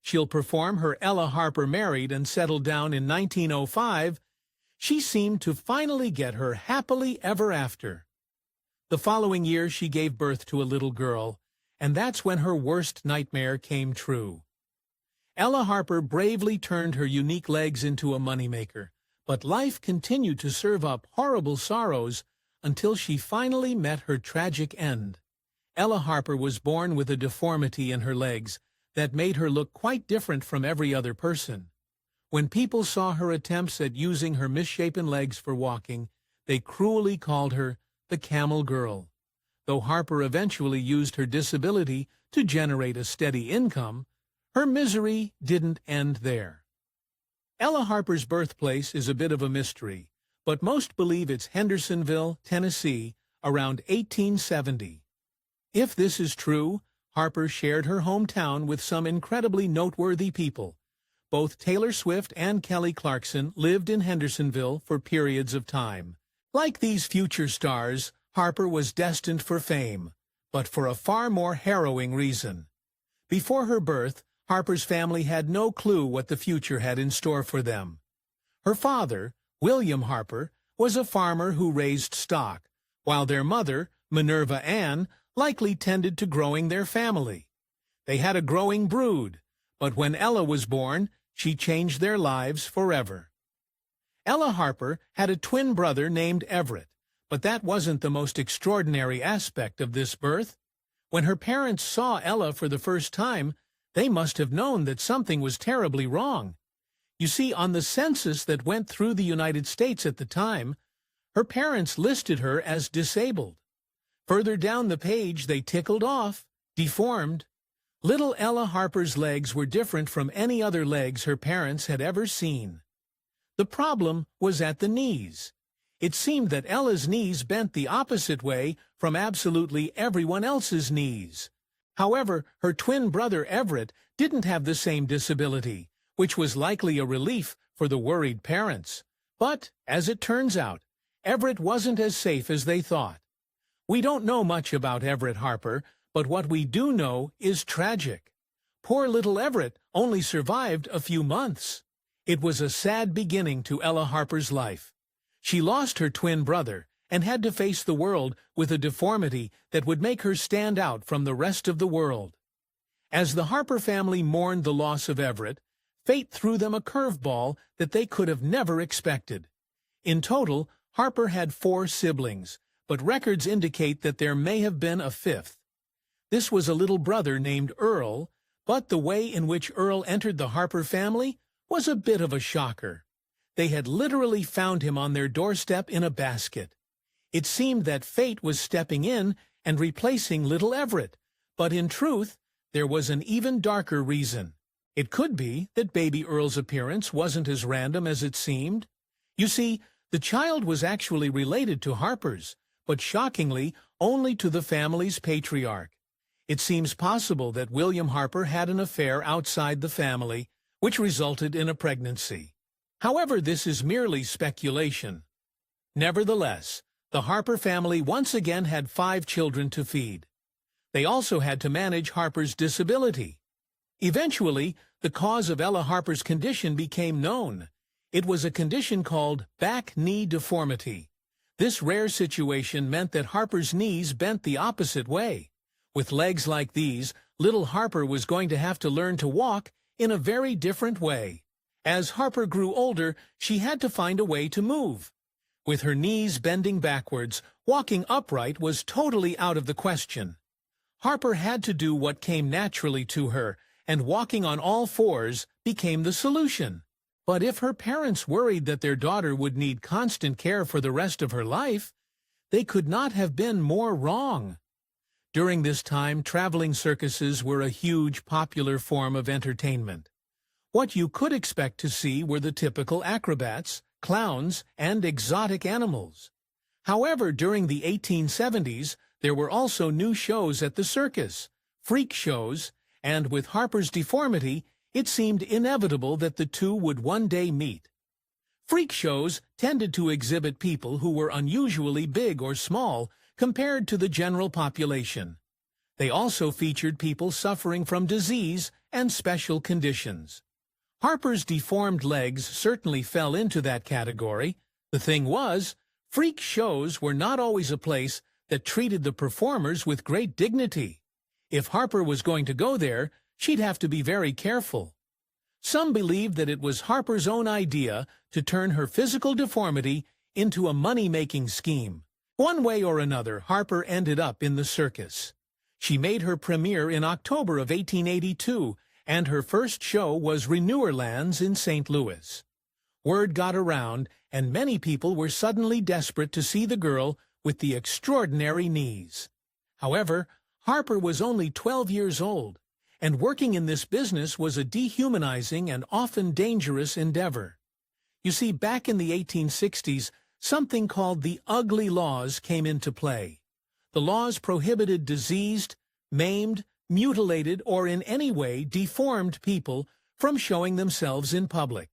she'll perform her Ella Harper married and settled down in 1905, she seemed to finally get her happily ever after. The following year she gave birth to a little girl, and that's when her worst nightmare came true. Ella Harper bravely turned her unique legs into a moneymaker, but life continued to serve up horrible sorrows until she finally met her tragic end. Ella Harper was born with a deformity in her legs that made her look quite different from every other person. When people saw her attempts at using her misshapen legs for walking, they cruelly called her the Camel Girl. Though Harper eventually used her disability to generate a steady income, her misery didn't end there. Ella Harper's birthplace is a bit of a mystery, but most believe it's Hendersonville, Tennessee, around 1870. If this is true, Harper shared her hometown with some incredibly noteworthy people. Both Taylor Swift and Kelly Clarkson lived in Hendersonville for periods of time. Like these future stars, Harper was destined for fame, but for a far more harrowing reason. Before her birth, Harper's family had no clue what the future had in store for them. Her father, William Harper, was a farmer who raised stock, while their mother, Minerva Ann, likely tended to growing their family. They had a growing brood, but when Ella was born, she changed their lives forever. Ella Harper had a twin brother named Everett, but that wasn't the most extraordinary aspect of this birth. When her parents saw Ella for the first time, they must have known that something was terribly wrong. You see, on the census that went through the United States at the time, her parents listed her as disabled. Further down the page, they tickled off, deformed. Little Ella Harper's legs were different from any other legs her parents had ever seen. The problem was at the knees. It seemed that Ella's knees bent the opposite way from absolutely everyone else's knees. However, her twin brother Everett didn't have the same disability, which was likely a relief for the worried parents. But, as it turns out, Everett wasn't as safe as they thought. We don't know much about Everett Harper, but what we do know is tragic. Poor little Everett only survived a few months. It was a sad beginning to Ella Harper's life. She lost her twin brother and had to face the world with a deformity that would make her stand out from the rest of the world. As the Harper family mourned the loss of Everett, fate threw them a curveball that they could have never expected. In total, Harper had 4 siblings, but records indicate that there may have been a 5th. This was a little brother named Earl, but the way in which Earl entered the Harper family was a bit of a shocker. They had literally found him on their doorstep in a basket. It seemed that fate was stepping in and replacing little Everett, but in truth, there was an even darker reason. It could be that baby Earl's appearance wasn't as random as it seemed. You see, the child was actually related to Harper's, but shockingly, only to the family's patriarch. It seems possible that William Harper had an affair outside the family, which resulted in a pregnancy. However, this is merely speculation. Nevertheless, the Harper family once again had 5 children to feed. They also had to manage Harper's disability. Eventually, the cause of Ella Harper's condition became known. It was a condition called back knee deformity. This rare situation meant that Harper's knees bent the opposite way. With legs like these, little Harper was going to have to learn to walk in a very different way. As Harper grew older, she had to find a way to move. With her knees bending backwards, walking upright was totally out of the question. Harper had to do what came naturally to her, and walking on all 4s became the solution. But if her parents worried that their daughter would need constant care for the rest of her life, they could not have been more wrong. During this time, traveling circuses were a huge popular form of entertainment. What you could expect to see were the typical acrobats, clowns, and exotic animals. However, during the 1870s, there were also new shows at the circus, freak shows, and with Harper's deformity, it seemed inevitable that the two would one day meet. Freak shows tended to exhibit people who were unusually big or small compared to the general population. They also featured people suffering from disease and special conditions. Harper's deformed legs certainly fell into that category. The thing was, freak shows were not always a place that treated the performers with great dignity. If Harper was going to go there, she'd have to be very careful. Some believed that it was Harper's own idea to turn her physical deformity into a money-making scheme. One way or another, Harper ended up in the circus. She made her premiere in October of 1882, and her first show was Renewerlands in St. Louis. Word got around, and many people were suddenly desperate to see the girl with the extraordinary knees. However, Harper was only 12 years old, and working in this business was a dehumanizing and often dangerous endeavor. You see, back in the 1860s, something called the ugly laws came into play. The laws prohibited diseased, maimed, mutilated, or in any way deformed people from showing themselves in public.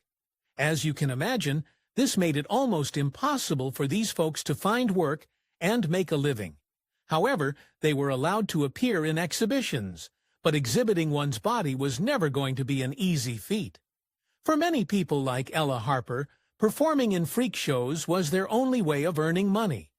As you can imagine, this made it almost impossible for these folks to find work and make a living. However, they were allowed to appear in exhibitions, but exhibiting one's body was never going to be an easy feat. For many people like Ella Harper, performing in freak shows was their only way of earning money.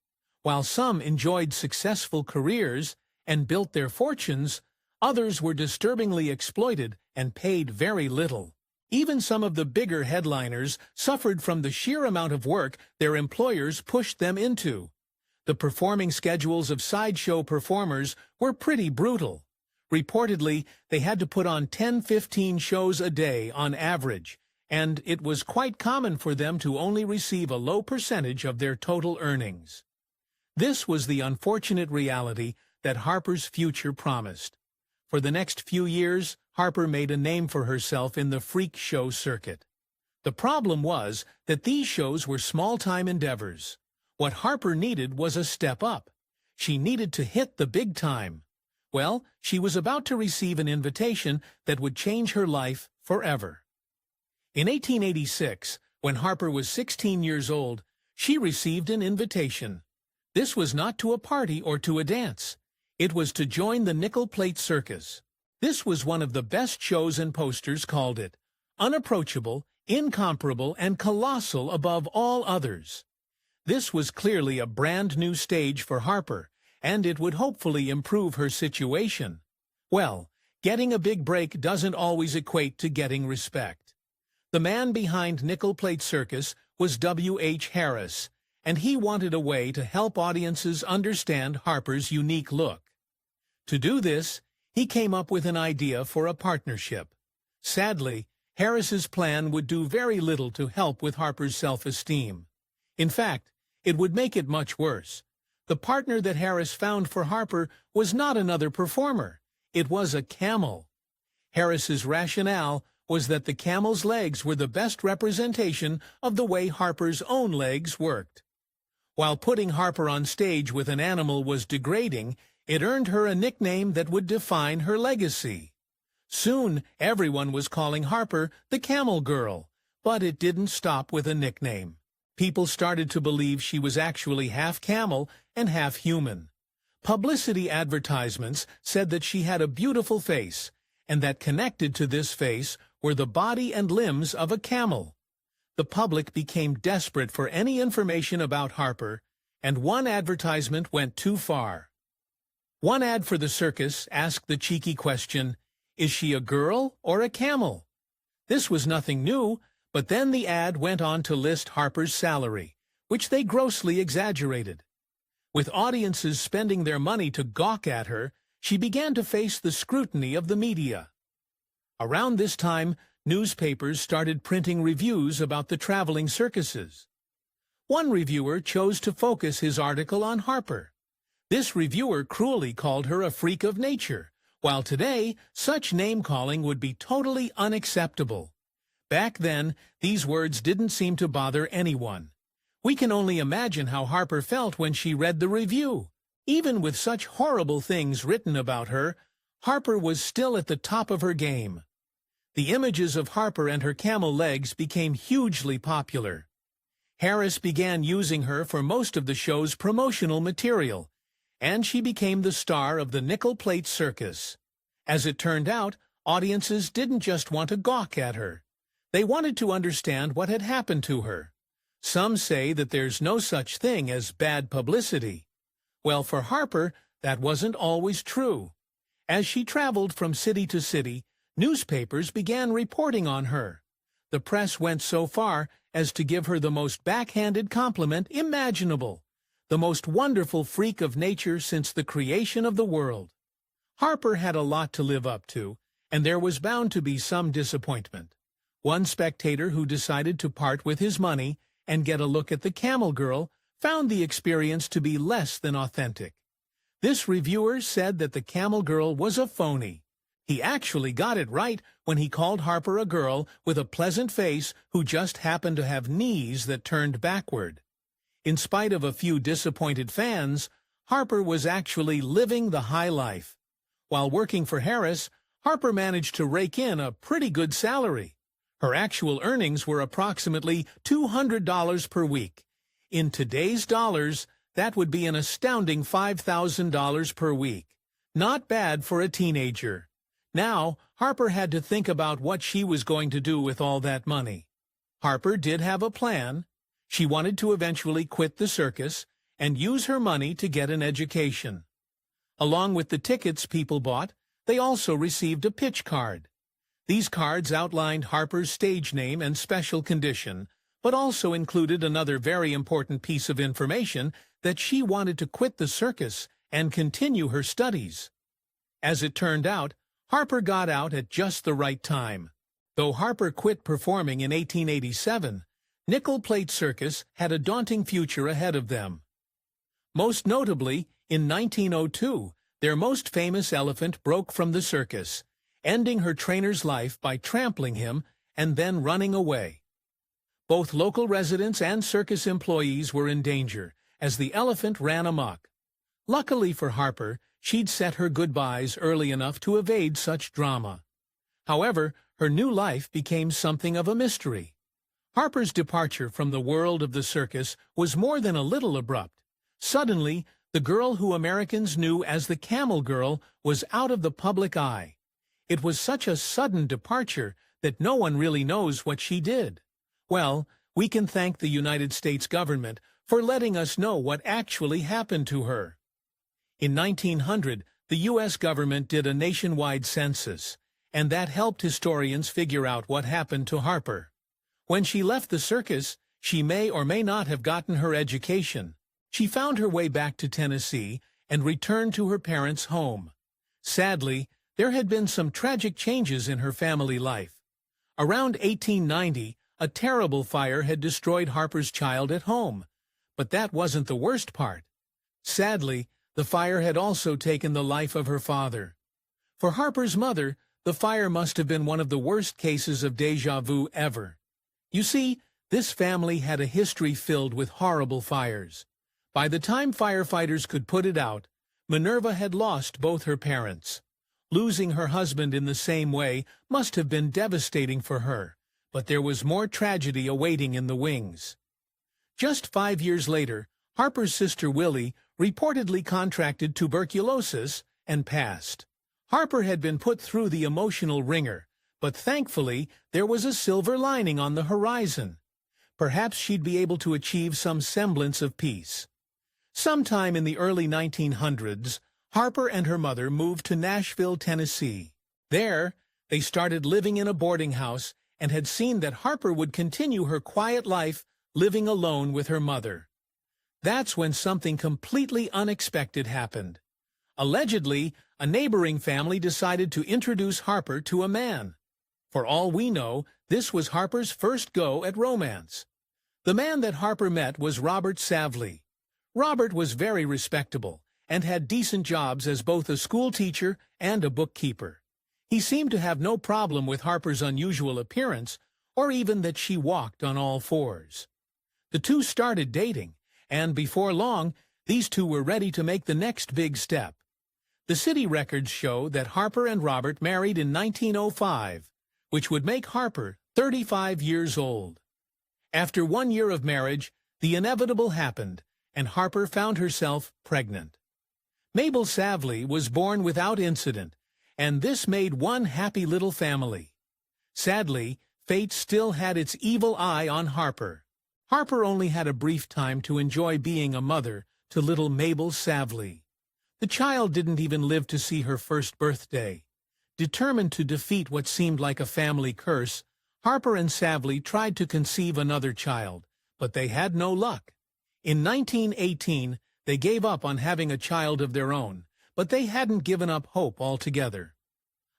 While some enjoyed successful careers and built their fortunes, others were disturbingly exploited and paid very little. Even some of the bigger headliners suffered from the sheer amount of work their employers pushed them into. The performing schedules of sideshow performers were pretty brutal. Reportedly, they had to put on 10-15 shows a day on average, and it was quite common for them to only receive a low percentage of their total earnings. This was the unfortunate reality that Harper's future promised. For the next few years, Harper made a name for herself in the freak show circuit. The problem was that these shows were small-time endeavors. What Harper needed was a step up. She needed to hit the big time. Well, she was about to receive an invitation that would change her life forever. In 1886, when Harper was 16 years old, she received an invitation. This was not to a party or to a dance. It was to join the nickel plate circus. This was one of the best shows, and posters called it unapproachable, incomparable, and colossal above all others. This was clearly a brand new stage for Harper, and it would hopefully improve her situation. Well, getting a big break doesn't always equate to getting respect. The man behind Nickel Plate Circus was W.H. Harris, and he wanted a way to help audiences understand Harper's unique look. To do this, he came up with an idea for a partnership. Sadly, Harris's plan would do very little to help with Harper's self-esteem. In fact, it would make it much worse. The partner that Harris found for Harper was not another performer. It was a camel. Harris's rationale was that the camel's legs were the best representation of the way Harper's own legs worked. While putting Harper on stage with an animal was degrading, it earned her a nickname that would define her legacy. Soon, everyone was calling Harper the Camel Girl, but it didn't stop with a nickname. People started to believe she was actually half camel and half human. Publicity advertisements said that she had a beautiful face, and that connected to this face were the body and limbs of a camel. The public became desperate for any information about Harper, and one advertisement went too far. One ad for the circus asked the cheeky question, "Is she a girl or a camel?" This was nothing new, but then the ad went on to list Harper's salary, which they grossly exaggerated. With audiences spending their money to gawk at her, she began to face the scrutiny of the media. Around this time, newspapers started printing reviews about the traveling circuses. One reviewer chose to focus his article on Harper. This reviewer cruelly called her a freak of nature, while today, such name-calling would be totally unacceptable. Back then, these words didn't seem to bother anyone. We can only imagine how Harper felt when she read the review. Even with such horrible things written about her, Harper was still at the top of her game. The images of Harper and her camel legs became hugely popular. Harris began using her for most of the show's promotional material, and she became the star of the Nickel Plate Circus. As it turned out, Audiences didn't just want to gawk at her. They wanted to understand what had happened to her. Some say that there's no such thing as bad publicity. Well, for Harper, that wasn't always true. As she traveled from city to city, newspapers began reporting on her. The press went so far as to give her the most backhanded compliment imaginable, the most wonderful freak of nature since the creation of the world. Harper had a lot to live up to, and there was bound to be some disappointment. One spectator who decided to part with his money and get a look at the Camel Girl found the experience to be less than authentic. This reviewer said that the Camel Girl was a phony. He actually got it right when he called Harper a girl with a pleasant face who just happened to have knees that turned backward. In spite of a few disappointed fans, Harper was actually living the high life. While working for Harris, Harper managed to rake in a pretty good salary. Her actual earnings were approximately $200 per week. In today's dollars, that would be an astounding $5,000 per week. Not bad for a teenager. Now, Harper had to think about what she was going to do with all that money. Harper did have a plan. She wanted to eventually quit the circus and use her money to get an education. Along with the tickets people bought, they also received a pitch card. These cards outlined Harper's stage name and special condition, but also included another very important piece of information that she wanted to quit the circus and continue her studies. As it turned out, Harper got out at just the right time. Though Harper quit performing in 1887, Nickel Plate Circus had a daunting future ahead of them. Most notably, in 1902, their most famous elephant broke from the circus, ending her trainer's life by trampling him and then running away. Both local residents and circus employees were in danger as the elephant ran amok. Luckily for Harper, she'd set her goodbyes early enough to evade such drama. However, her new life became something of a mystery. Harper's departure from the world of the circus was more than a little abrupt. Suddenly, the girl who Americans knew as the Camel Girl was out of the public eye. It was such a sudden departure that no one really knows what she did. Well, we can thank the United States government for letting us know what actually happened to her. In 1900, the U.S. government did a nationwide census, and that helped historians figure out what happened to Harper. When she left the circus, she may or may not have gotten her education. She found her way back to Tennessee and returned to her parents' home. Sadly, there had been some tragic changes in her family life. Around 1890, a terrible fire had destroyed Harper's child at home. But that wasn't the worst part. Sadly, the fire had also taken the life of her father. For Harper's mother, the fire must have been one of the worst cases of déjà vu ever. You see, this family had a history filled with horrible fires. By the time firefighters could put it out, Minerva had lost both her parents. Losing her husband in the same way must have been devastating for her, but there was more tragedy awaiting in the wings. Just 5 years later, Harper's sister Willie reportedly contracted tuberculosis and passed. Harper had been put through the emotional ringer, but thankfully there was a silver lining on the horizon. Perhaps she'd be able to achieve some semblance of peace. Sometime in the early 1900s, Harper and her mother moved to Nashville, Tennessee. There, they started living in a boarding house and had seen that Harper would continue her quiet life living alone with her mother. That's when something completely unexpected happened. Allegedly, a neighboring family decided to introduce Harper to a man. For all we know, this was Harper's first go at romance. The man that Harper met was Robert Savley. Robert was very respectable and had decent jobs as both a school teacher and a bookkeeper. He seemed to have no problem with Harper's unusual appearance, or even that she walked on all fours. The two started dating, and before long, these two were ready to make the next big step. The city records show that Harper and Robert married in 1905, which would make Harper 35 years old. After 1 year of marriage, the inevitable happened, and Harper found herself pregnant. Mabel Savley was born without incident, and this made one happy little family. Sadly, fate still had its evil eye on Harper. Harper only had a brief time to enjoy being a mother to little Mabel Savely. The child didn't even live to see her first birthday. Determined to defeat what seemed like a family curse, Harper and Savely tried to conceive another child, but they had no luck. In 1918, they gave up on having a child of their own, but they hadn't given up hope altogether.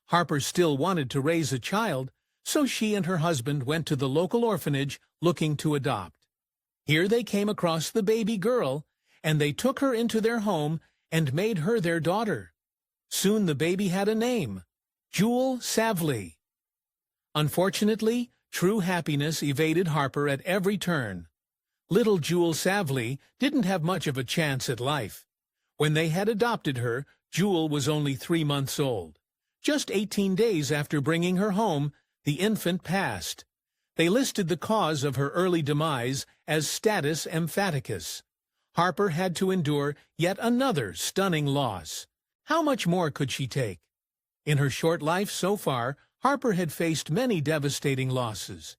Harper still wanted to raise a child, so she and her husband went to the local orphanage looking to adopt. Here they came across the baby girl, and they took her into their home and made her their daughter. Soon the baby had a name, Jewel Savely. Unfortunately, true happiness evaded Harper at every turn. Little Jewel Savely didn't have much of a chance at life. When they had adopted her, Jewel was only 3 months old. Just 18 days after bringing her home, the infant passed. They listed the cause of her early demise as status emphaticus. Harper had to endure yet another stunning loss. How much more could she take? In her short life so far, Harper had faced many devastating losses.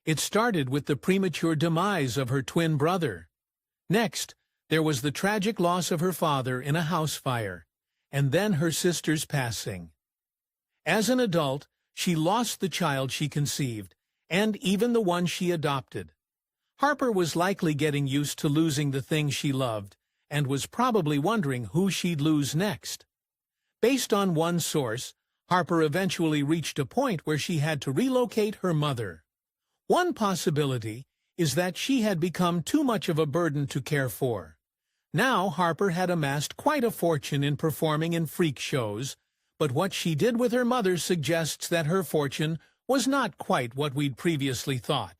It started with the premature demise of her twin brother. Next, there was the tragic loss of her father in a house fire, and then her sister's passing. As an adult, she lost the child she conceived, and even the one she adopted. Harper was likely getting used to losing the things she loved, and was probably wondering who she'd lose next. Based on one source, Harper eventually reached a point where she had to relocate her mother. One possibility is that she had become too much of a burden to care for. Now Harper had amassed quite a fortune in performing in freak shows, but what she did with her mother suggests that her fortune was not quite what we'd previously thought.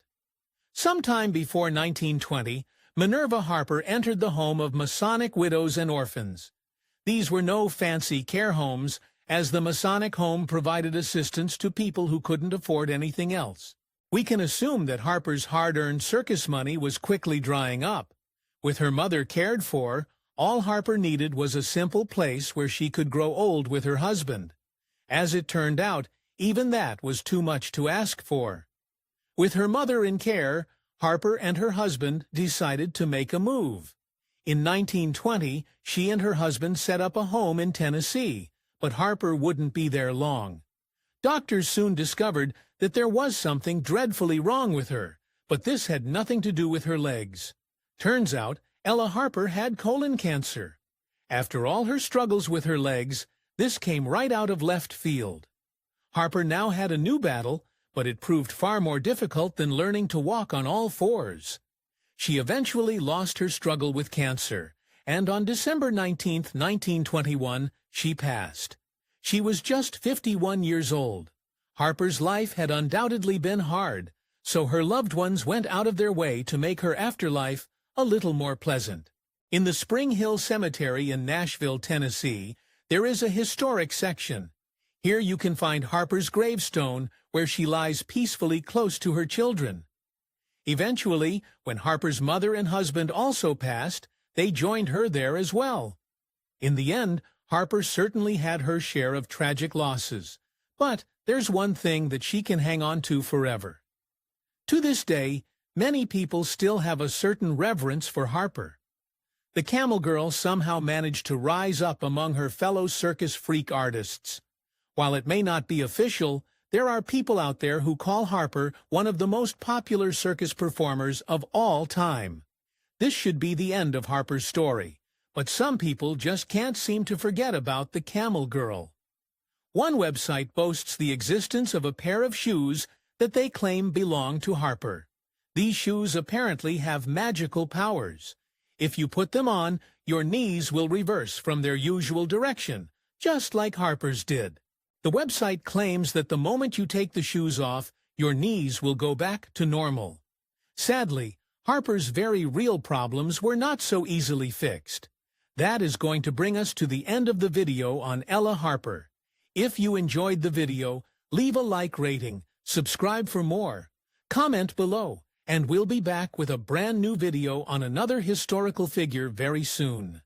Sometime before 1920, Minerva Harper entered the home of Masonic widows and orphans. These were no fancy care homes, as the Masonic home provided assistance to people who couldn't afford anything else. We can assume that Harper's hard-earned circus money was quickly drying up. With her mother cared for, all Harper needed was a simple place where she could grow old with her husband. As it turned out, even that was too much to ask for. With her mother in care, Harper and her husband decided to make a move. In 1920, she and her husband set up a home in Tennessee, but Harper wouldn't be there long. Doctors soon discovered that there was something dreadfully wrong with her, but this had nothing to do with her legs. Turns out, Ella Harper had colon cancer. After all her struggles with her legs, this came right out of left field. Harper now had a new battle, but it proved far more difficult than learning to walk on all fours. She eventually lost her struggle with cancer, and on December 19, 1921, she passed. She was just 51 years old. Harper's life had undoubtedly been hard, so her loved ones went out of their way to make her afterlife a little more pleasant. In the Spring Hill Cemetery in Nashville, Tennessee, there is a historic section. Here you can find Harper's gravestone, where she lies peacefully close to her children. Eventually, when Harper's mother and husband also passed, they joined her there as well. In the end, Harper certainly had her share of tragic losses, but there's one thing that she can hang on to forever. To this day, many people still have a certain reverence for Harper. The Camel Girl somehow managed to rise up among her fellow circus freak artists. While it may not be official, there are people out there who call Harper one of the most popular circus performers of all time. This should be the end of Harper's story, but some people just can't seem to forget about the Camel Girl. One website boasts the existence of a pair of shoes that they claim belong to Harper. These shoes apparently have magical powers. If you put them on, your knees will reverse from their usual direction, just like Harper's did. The website claims that the moment you take the shoes off, your knees will go back to normal. Sadly, Harper's very real problems were not so easily fixed. That is going to bring us to the end of the video on Ella Harper. If you enjoyed the video, leave a like rating, subscribe for more, comment below, and we'll be back with a brand new video on another historical figure very soon.